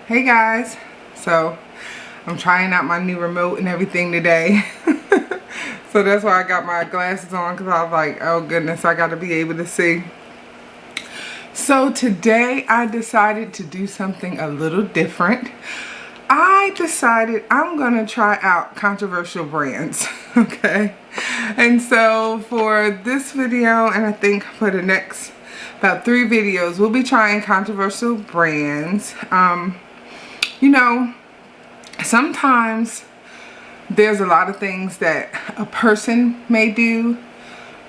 Hey guys, so I'm trying out my new remote and everything today. So that's why I got my glasses on, because I was like, oh goodness, I got to be able to see. So today I decided to do something a little different. I decided I'm going to try out controversial brands, okay? And so for this video, and I think for the next about 3 videos, we'll be trying controversial brands. You know, sometimes there's a lot of things that a person may do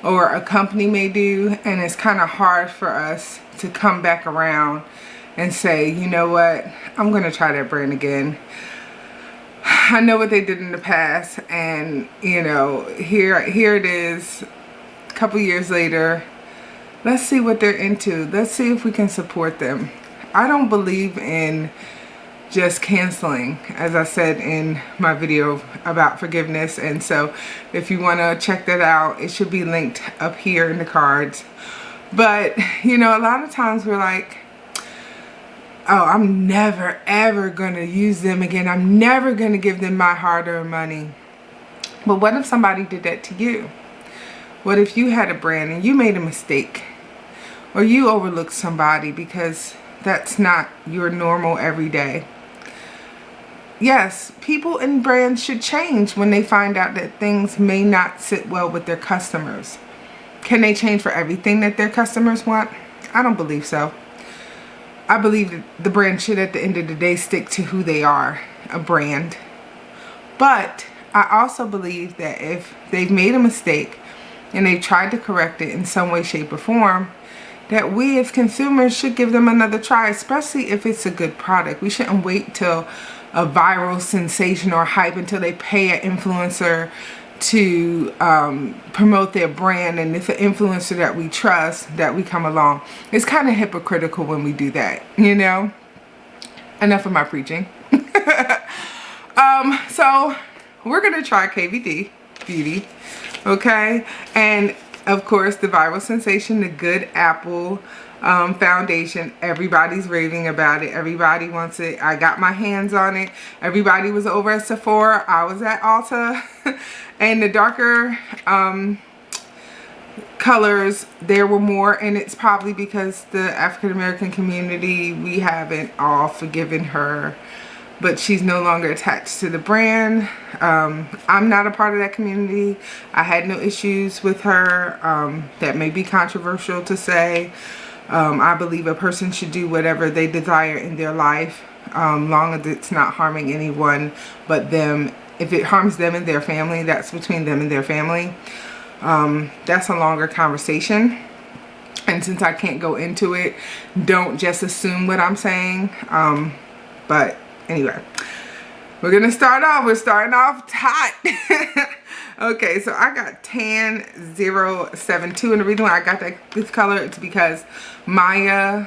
or a company may do, and it's kind of hard for us to come back around and say, you know what, I'm going to try that brand again. I know what they did in the past, and you know, here it is a couple years later. Let's see what they're into. Let's see if we can support them. I don't believe in just canceling, as I said in my video about forgiveness, and so if you want to check that out, it should be linked up here in the cards. But you know, a lot of times we're like, oh, I'm never ever gonna use them again, I'm never gonna give them my hard-earned money. But what if somebody did that to you? What if you had a brand and you made a mistake, or you overlooked somebody because that's not your normal everyday? Yes, people and brands should change when they find out that things may not sit well with their customers. Can they change for everything that their customers want? I don't believe so. I believe that the brand should, at the end of the day, stick to who they are, a brand. But I also believe that if they've made a mistake and they've tried to correct it in some way, shape, or form, that we as consumers should give them another try, especially if it's a good product. We shouldn't wait till a viral sensation or hype until they pay an influencer to promote their brand, and it's an influencer that we trust that we come along. It's kind of hypocritical when we do that, you know. Enough of my preaching. So we're gonna try KVD Beauty, okay? And of course the viral sensation, the Good Apple foundation. Everybody's raving about it. Everybody wants it. I got my hands on it. Everybody was over at Sephora. I was at Ulta. And the darker colors, there were more, and it's probably because the African American community, we haven't all forgiven her, but she's no longer attached to the brand. I'm not a part of that community. I had no issues with her. That may be controversial to say. I believe a person should do whatever they desire in their life, long as it's not harming anyone but them. If it harms them and their family, that's between them and their family. That's a longer conversation. And since I can't go into it, don't just assume what I'm saying. But anyway, we're going to start off. We're starting off hot. Okay, so I got Tan 072, and the reason why I got this color is because Maya,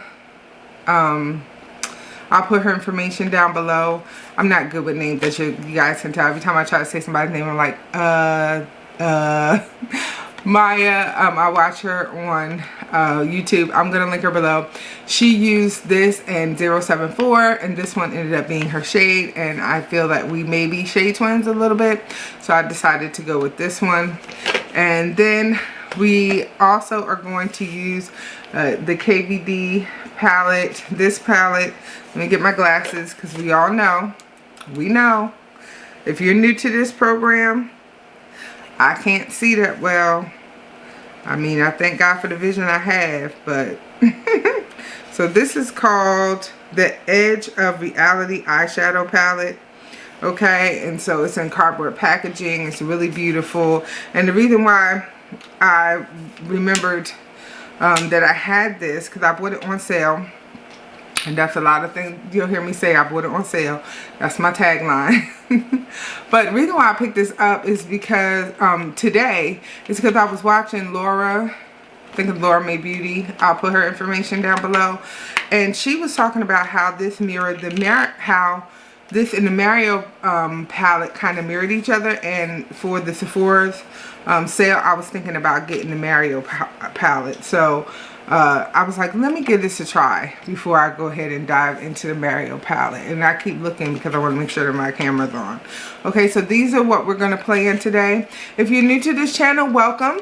I'll put her information down below. I'm not good with names, as you guys can tell. Every time I try to say somebody's name, I'm like, Maya. I watch her on YouTube. I'm gonna link her below. She used this and 074, and this one ended up being her shade, and I feel that we may be shade twins a little bit, so I decided to go with this one. And then we also are going to use the KVD palette. This palette, let me get my glasses, because we all know, if you're new to this program, I can't see that well. I mean, I thank God for the vision I have, but so this is called the Edge of Reality eyeshadow palette. Okay, and so it's in cardboard packaging. It's really beautiful, and the reason why I remembered that I had this, because I bought it on sale, and that's a lot of things you'll hear me say. I bought it on sale. That's my tagline. But the reason why I picked this up is because today is because I was watching Laura. I think of Laura May Beauty. I'll put her information down below, and she was talking about how this mirror, how this and the Mario palette kind of mirrored each other, and for the Sephora's sale, I was thinking about getting the Mario palette. So I was like, let me give this a try before I go ahead and dive into the Mario palette. And I keep looking because I want to make sure that my camera's on. Okay, so these are what we're going to play in today. If you're new to this channel, welcome.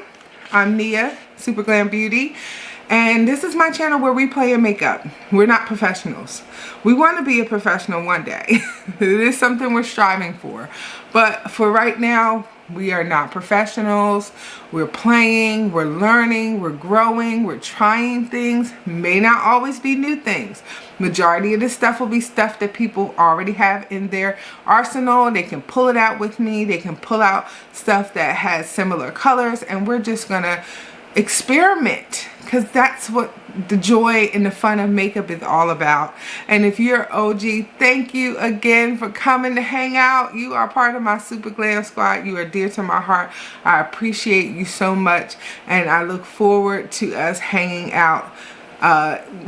I'm Nia, SuperGlam Beauty. And this is my channel where we play in makeup. We're not professionals. We want to be a professional one day. It is something we're striving for. But for right now, we are not professionals. We're playing, we're learning, we're growing, we're trying things. May not always be new things. Majority of this stuff will be stuff that people already have in their arsenal. They can pull it out with me. They can pull out stuff that has similar colors, and we're just gonna experiment, because that's what the joy and the fun of makeup is all about. And if you're OG, thank you again for coming to hang out. You are part of my Super Glam squad. You are dear to my heart. I appreciate you so much, and I look forward to us hanging out.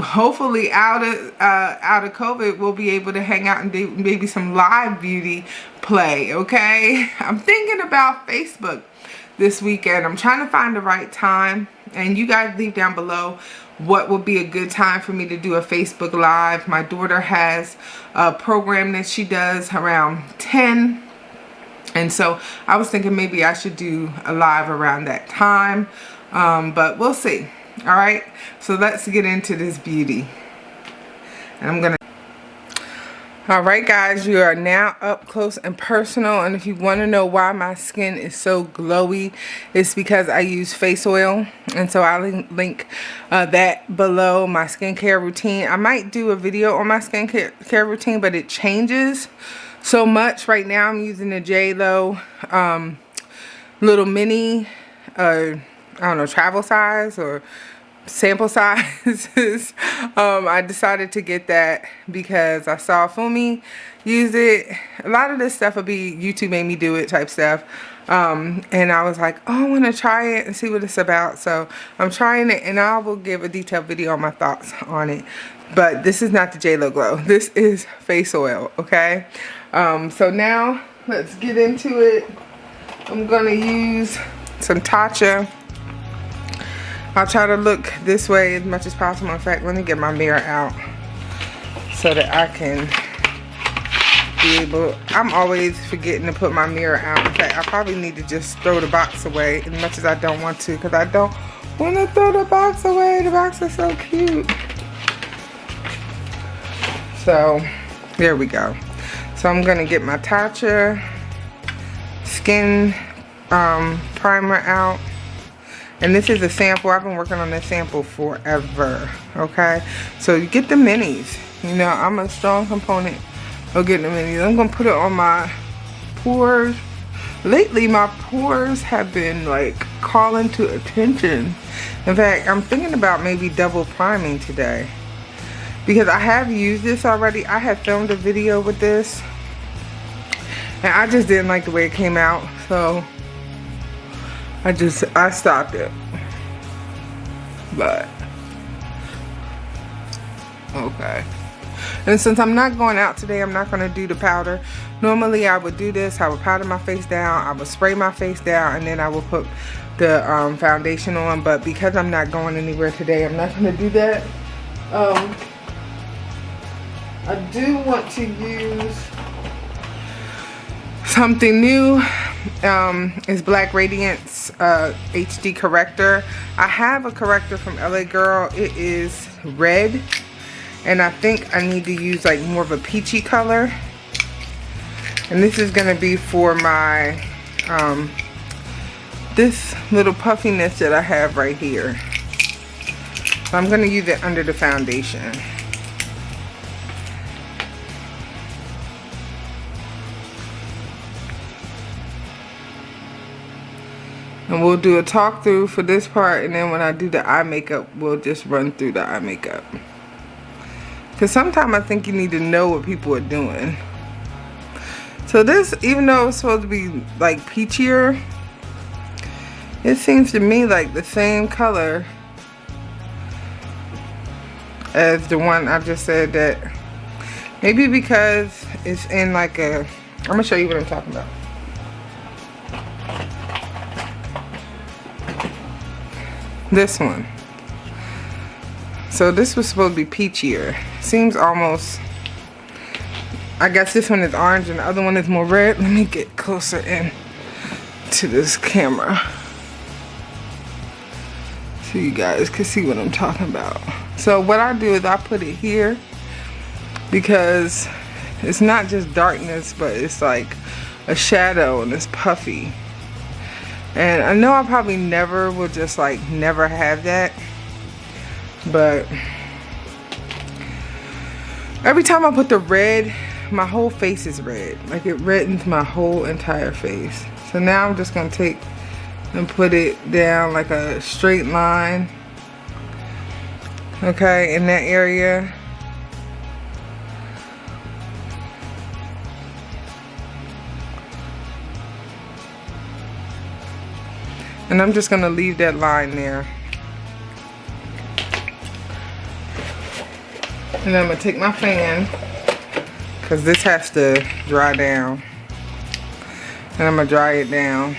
Hopefully out of COVID, we'll be able to hang out and do maybe some live beauty play. Okay, I'm thinking about Facebook this weekend. I'm trying to find the right time, and you guys leave down below what would be a good time for me to do a Facebook Live. My daughter has a program that she does around 10, and so I was thinking maybe I should do a live around that time, but we'll see. All right, so let's get into this beauty. And I'm gonna Alright guys, you are now up close and personal, and if you want to know why my skin is so glowy, it's because I use face oil, and so I'll link that below, my skincare routine. I might do a video on my skincare routine, but it changes so much. Right now I'm using the J.Lo little mini, I don't know, travel size or sample sizes. I decided to get that because I saw Fumi use it. A lot of this stuff will be YouTube made me do it type stuff, and I was like, oh, I want to try it and see what it's about. So I'm trying it, and I will give a detailed video on my thoughts on it. But this is not the J.Lo Glow. This is face oil. Okay, so now let's get into it. I'm gonna use some Tatcha. I'll try to look this way as much as possible. In fact, let me get my mirror out so that I can be able, I'm always forgetting to put my mirror out. In fact, I probably need to just throw the box away as much as I don't want to, because I don't want to throw the box away. The box is so cute. So, there we go. So I'm going to get my Tatcha skin primer out. And this is a sample. I've been working on this sample forever, okay? So you get the minis. You know, I'm a strong component of getting the minis. I'm going to put it on my pores. Lately, my pores have been, like, calling to attention. In fact, I'm thinking about maybe double priming today, because I have used this already. I have filmed a video with this, and I just didn't like the way it came out, so I stopped it. But okay. And since I'm not going out today, I'm not going to do the powder. Normally I would do this. I would powder my face down, I would spray my face down, and then I will put the foundation on. But because I'm not going anywhere today, I'm not going to do that. I do want to use something new. Is Black Radiance HD corrector. I have a corrector from LA Girl. It is red, and I think I need to use like more of a peachy color. And this is going to be for my this little puffiness that I have right here. So I'm going to use it under the foundation. And we'll do a talk through for this part, and then when I do the eye makeup, we'll just run through the eye makeup. Because sometimes I think you need to know what people are doing. So this, even though it's supposed to be like peachier, it seems to me like the same color as the one I just said that Maybe because it's in like a, I'm gonna show you what I'm talking about. This one. So this was supposed to be peachier. Seems almost, I guess this one is orange and the other one is more red. Let me get closer in to this camera so you guys can see what I'm talking about. So what I do is I put it here because it's not just darkness, but it's like a shadow and it's puffy. And I know I probably never will just like never have that, but every time I put the red, my whole face is red. Like it reddens my whole entire face. So now I'm just gonna take and put it down like a straight line, okay, in that area. And I'm just gonna leave that line there. And then I'm gonna take my fan, because this has to dry down. And I'm gonna dry it down.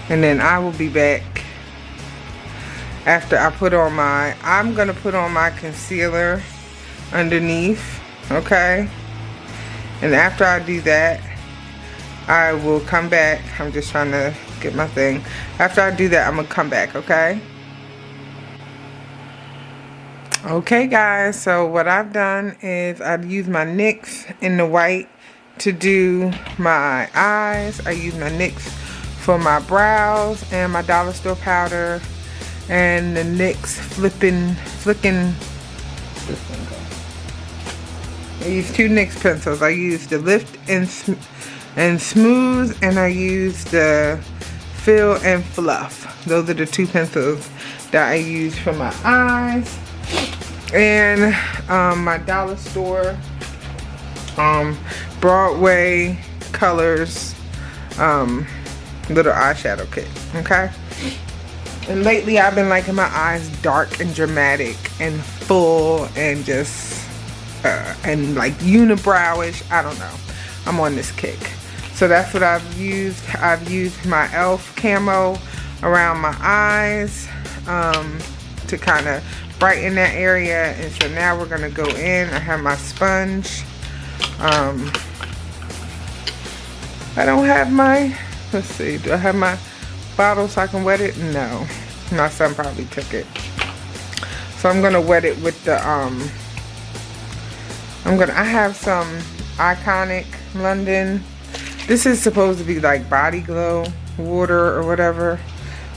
And then I will be back after I put on my, I'm gonna put on my concealer underneath, okay? And after I do that, I will come back. I'm just trying to get my thing. After I do that, I'm gonna come back, okay? Okay guys, so what I've done is I've used my NYX in the white to do my eyes. I use my NYX for my brows and my dollar store powder and the NYX flicking. I use two NYX pencils. I use the Lift and Smooth, and I use the Fill and Fluff. Those are the two pencils that I use for my eyes. And my dollar store Broadway Colors little eyeshadow kit, okay? And lately I've been liking my eyes dark and dramatic and full and just and like unibrowish. I don't know, I'm on this kick. So that's what I've used. I've used my e.l.f. camo around my eyes to kind of brighten that area. And so now we're gonna go in. I have my sponge. I don't have my, let's see, do I have my bottle so I can wet it? No, my son probably took it. So I'm gonna wet it with the I have some Iconic London. This is supposed to be like body glow water or whatever,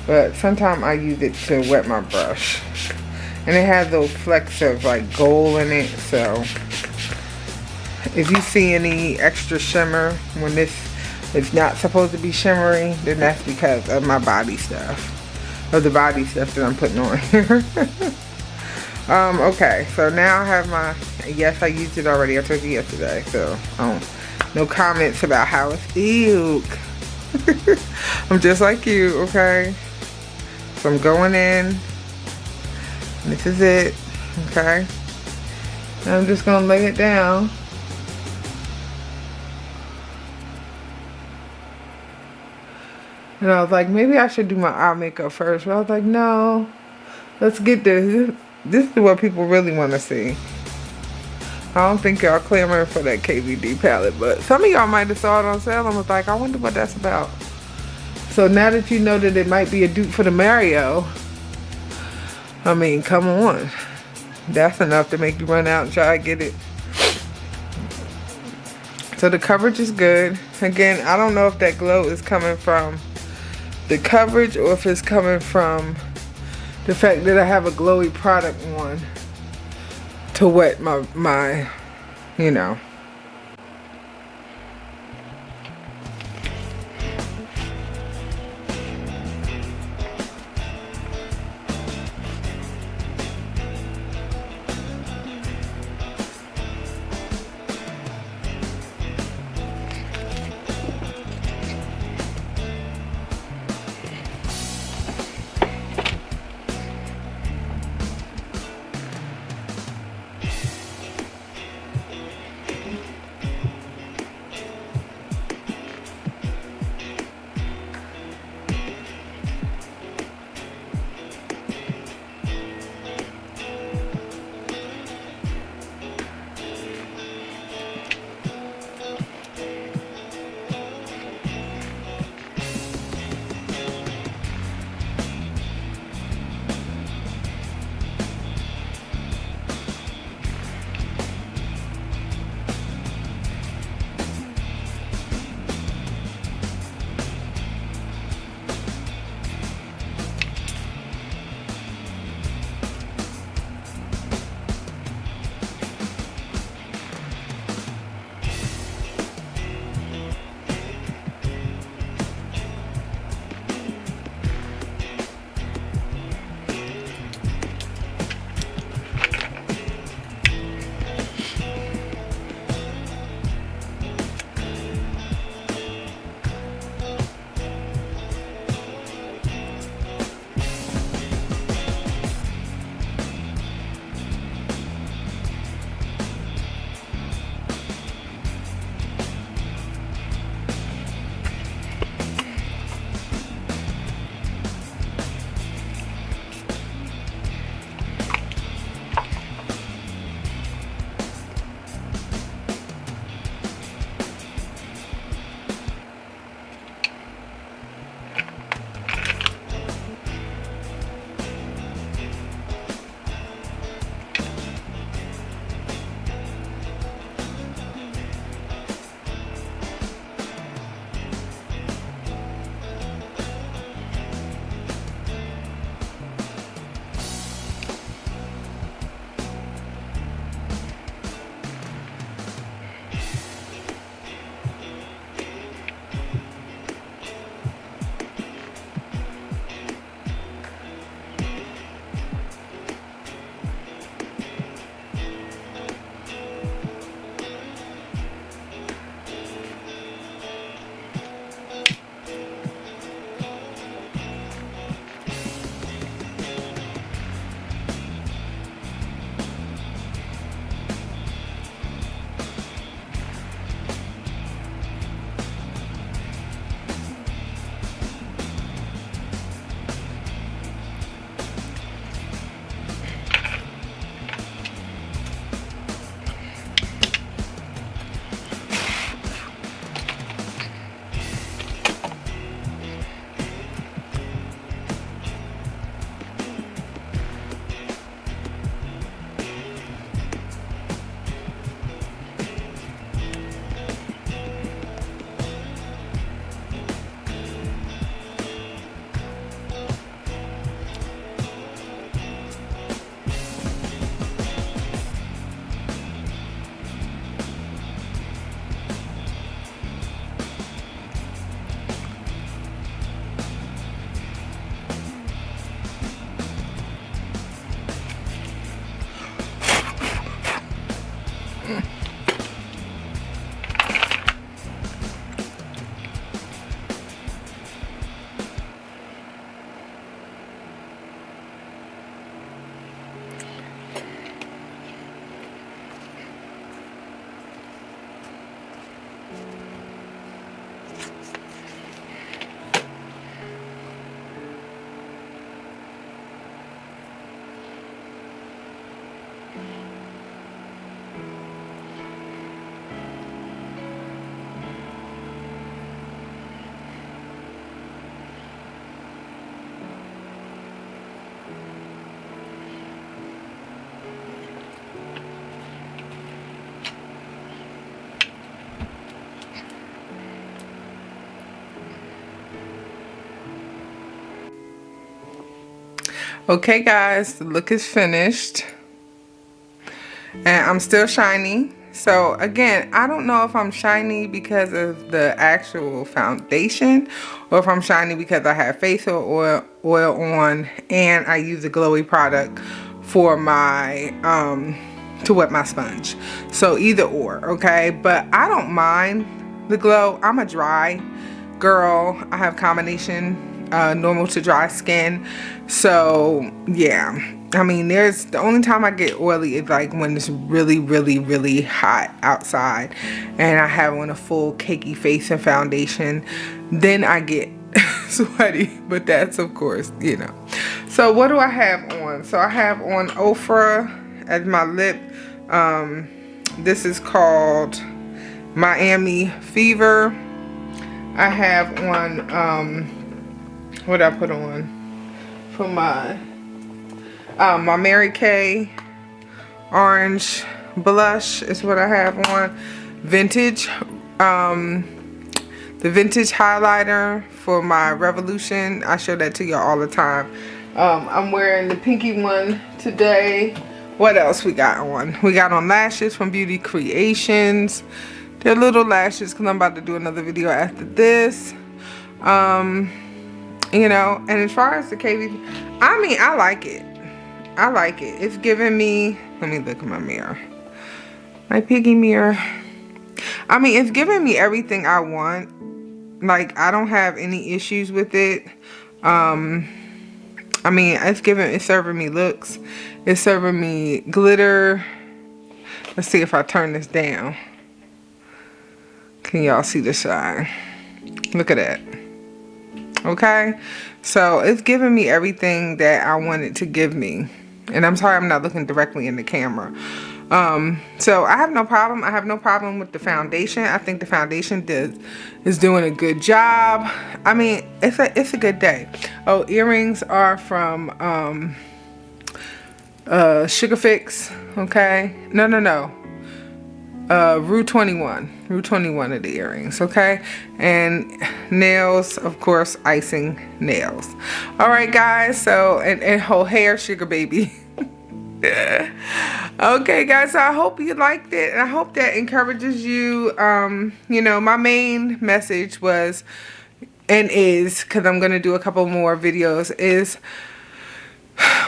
but sometimes I use it to wet my brush. And it has those flecks of like gold in it, so if you see any extra shimmer when this is not supposed to be shimmery, then that's because of my body stuff, of the body stuff that I'm putting on here. Okay, so now I have my, yes, I used it already. I told you yesterday, so no comments about how it's ew. I'm just like you, okay? So I'm going in. This is it, okay? And I'm just gonna lay it down. And I was like, maybe I should do my eye makeup first. But I was like, no, let's get this. This is what people really want to see. I don't think y'all clamoring for that KVD palette, but some of y'all might have saw it on sale and was like, I wonder what that's about. So now that you know that it might be a dupe for the Mario, I mean, come on. That's enough to make you run out and try to get it. So the coverage is good. Again, I don't know if that glow is coming from the coverage or if it's coming from the fact that I have a glowy product on to wet my you know. Okay guys, the look is finished. And I'm still shiny. So again, I don't know if I'm shiny because of the actual foundation or if I'm shiny because I have facial oil on and I use a glowy product for my to wet my sponge. So either or, okay? But I don't mind the glow. I'm a dry girl. I have combination normal to dry skin. So yeah, I mean, the only time I get oily is like when it's really, really, really hot outside and I have on a full cakey face and foundation, then I get sweaty, but that's of course, you know. So what do I have on? So I have on Ofra as my lip. This is called Miami Fever. I have on, what did I put on? For my Mary Kay orange blush is what I have on. Vintage, the vintage highlighter for my Revolution. I show that to y'all all the time. I'm wearing the pinky one today. What else we got on? We got on lashes from Beauty Creations. They're little lashes because I'm about to do another video after this. You know, and as far as the KVD, I mean, I like it. I like it. It's giving me, let me look at my mirror. My piggy mirror. I mean, it's giving me everything I want. Like, I don't have any issues with it. I mean, it's serving me looks. It's serving me glitter. Let's see if I turn this down. Can y'all see the shine? Look at that. Okay, so it's giving me everything that I want it to give me. And I'm sorry I'm not looking directly in the camera. So I have no problem. I have no problem with the foundation. I think the foundation is doing a good job. I mean, it's a good day. Oh, earrings are from Sugar Fix. Okay, no. Rue 21 of the earrings, okay? And nails, of course, icing nails. All right, guys, so and whole hair, Sugar Baby. Okay, guys, so I hope you liked it, and I hope that encourages you. You know, my main message was and is, because I'm gonna do a couple more videos, is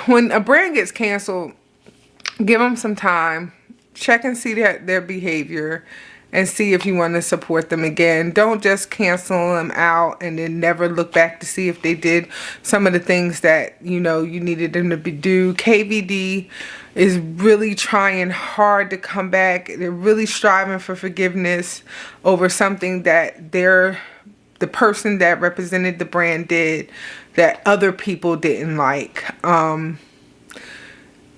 when a brand gets canceled, give them some time. Check and see their behavior and see if you want to support them again. Don't just cancel them out and then never look back to see if they did some of the things that, you know, you needed them to do. KVD is really trying hard to come back. They're really striving for forgiveness over something that the person that represented the brand did that other people didn't like.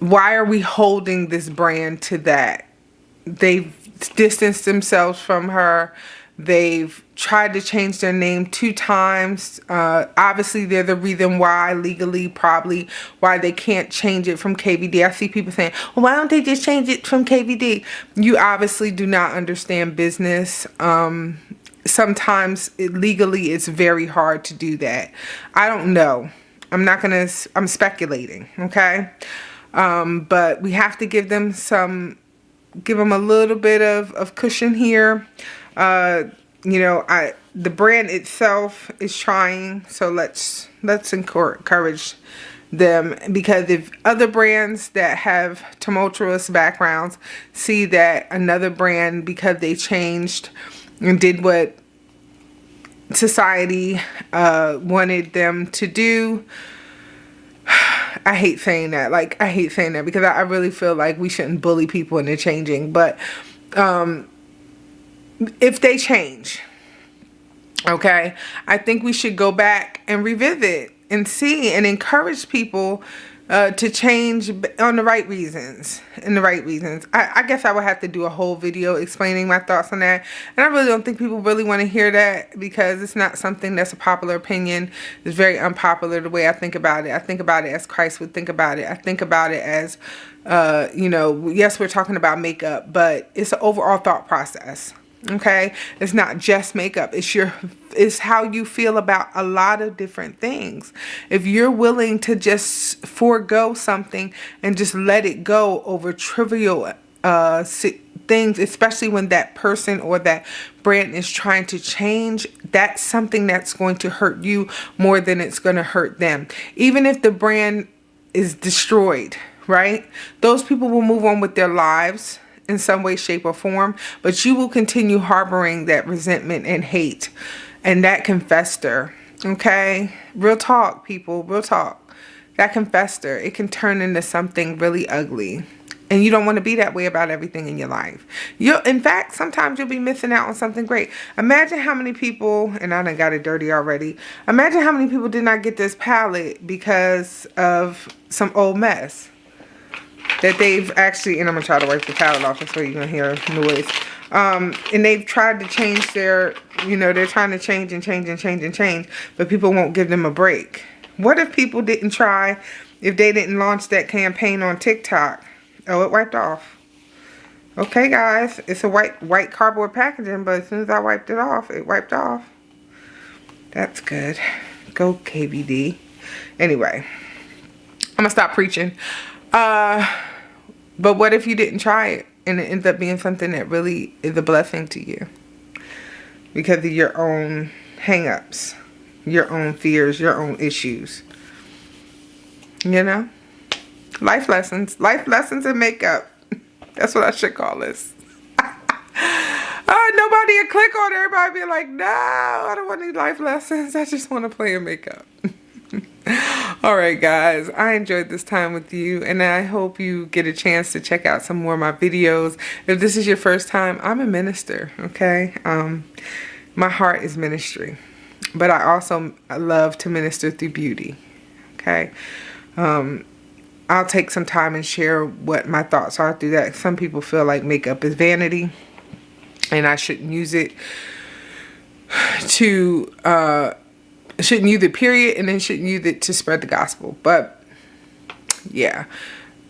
Why are we holding this brand to that? They've distanced themselves from her. They've tried to change their name 2 times. Obviously, they're the reason why, legally, probably, why they can't change it from KVD. I see people saying, well, why don't they just change it from KVD? You obviously do not understand business. Sometimes, legally, it's very hard to do that. I don't know. I'm speculating, okay? But we have to give them a little bit of cushion here. You know, the brand itself is trying, so let's encourage them, because if other brands that have tumultuous backgrounds see that another brand, because they changed and did what society wanted them to do, I hate saying that. Like, I hate saying that because I really feel like we shouldn't bully people into changing. But if they change, okay, I think we should go back and revisit and see and encourage people to change on the right reasons. I guess I would have to do a whole video explaining my thoughts on that. And I really don't think people really want to hear that, because it's not something that's a popular opinion. It's very unpopular the way I think about it. I think about it as Christ would think about it. I think about it as, you know, yes, we're talking about makeup, but it's an overall thought process. Okay, it's not just makeup. It's how you feel about a lot of different things. If you're willing to just forego something and just let it go over trivial things, especially when that person or that brand is trying to change, that's something that's going to hurt you more than it's going to hurt them. Even if the brand is destroyed, right? Those people will move on with their lives in some way, shape, or form, but you will continue harboring that resentment and hate, and that can fester. Okay, real talk, people, real talk. That can fester. It can turn into something really ugly, and you don't want to be that way about everything in your life. In fact, sometimes you'll be missing out on something great. Imagine how many people, and I done got it dirty already. Imagine how many people did not get this palette because of some old mess that they've actually, and I'm going to try to wipe the palette off so you're going to hear noise. And they've tried to change their, they're trying to change and change and change and change, but people won't give them a break. What if people didn't try, if they didn't launch that campaign on TikTok? Oh, it wiped off. Okay, guys, it's a white cardboard packaging, but as soon as I wiped it off, it wiped off. That's good. Go KVD. Anyway, I'm going to stop preaching. But what if you didn't try it and it ends up being something that really is a blessing to you because of your own hang-ups, your own fears, your own issues? Life lessons in makeup. That's what I should call this. Nobody would click on it. Everybody be like, no, I don't want any life lessons. I just want to play in makeup. Alright guys, I enjoyed this time with you, and I hope you get a chance to check out some more of my videos. If this is your first time, I'm a minister, okay? My heart is ministry, but I also love to minister through beauty, okay? I'll take some time and share what my thoughts are through that. Some people feel like makeup is vanity and I shouldn't use it to shouldn't use it period, and then shouldn't use it to spread the gospel. But yeah,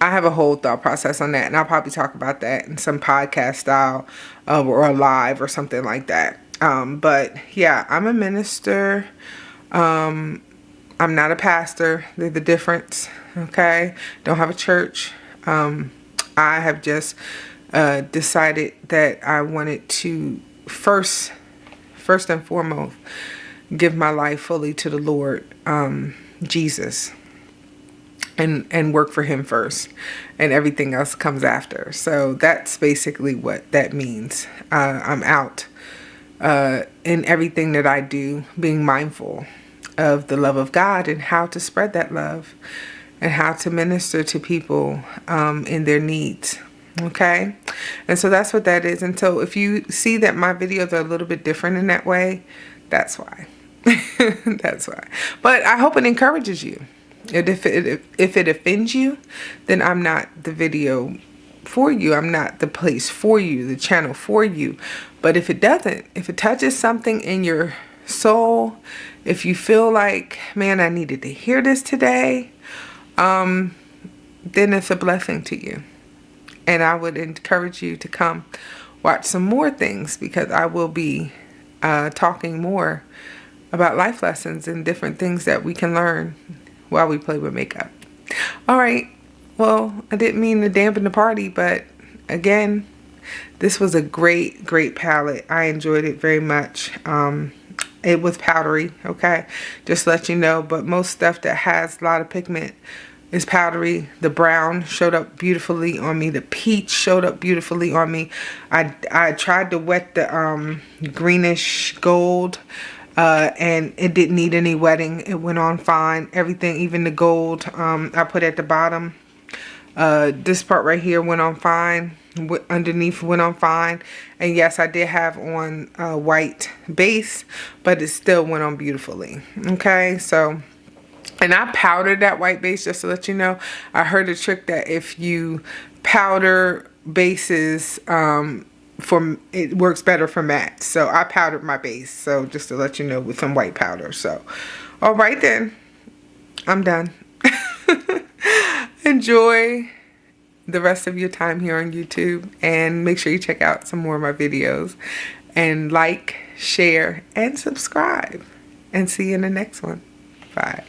I have a whole thought process on that, and I'll probably talk about that in some podcast style or a live or something like that. But yeah, I'm a minister. I'm not a pastor. There's a difference. Okay, don't have a church. I have just decided that I wanted to first and foremost give my life fully to the Lord Jesus and work for him first, and everything else comes after. So that's basically what that means. I'm out in everything that I do, being mindful of the love of God and how to spread that love and how to minister to people in their needs. Okay, and so that's what that is. And so if you see that my videos are a little bit different in that way, that's why. That's why. But I hope it encourages you. If it offends you, then I'm not the video for you. I'm not the place for you, the channel for you. But if it doesn't, if it touches something in your soul, if you feel like, man, I needed to hear this today, then it's a blessing to you. And I would encourage you to come watch some more things, because I will be talking more about life lessons and different things that we can learn while we play with makeup. All right. Well, I didn't mean to dampen the party, but again, this was a great palette. I enjoyed it very much. It was powdery, okay? Just to let you know, but most stuff that has a lot of pigment is powdery. The brown showed up beautifully on me. The peach showed up beautifully on me. I tried to wet the greenish gold, and it didn't need any wetting. It went on fine. Everything, even the gold I put at the bottom. This part right here went on fine. Underneath went on fine. And yes, I did have on a white base, but it still went on beautifully. Okay, so, and I powdered that white base, just to let you know. I heard a trick that if you powder bases, it works better for matte. So I powdered my base, so just to let you know, with some white powder. So all right then, I'm done. Enjoy the rest of your time here on YouTube, and make sure you check out some more of my videos. And like, share, and subscribe. And see you in the next one. Bye.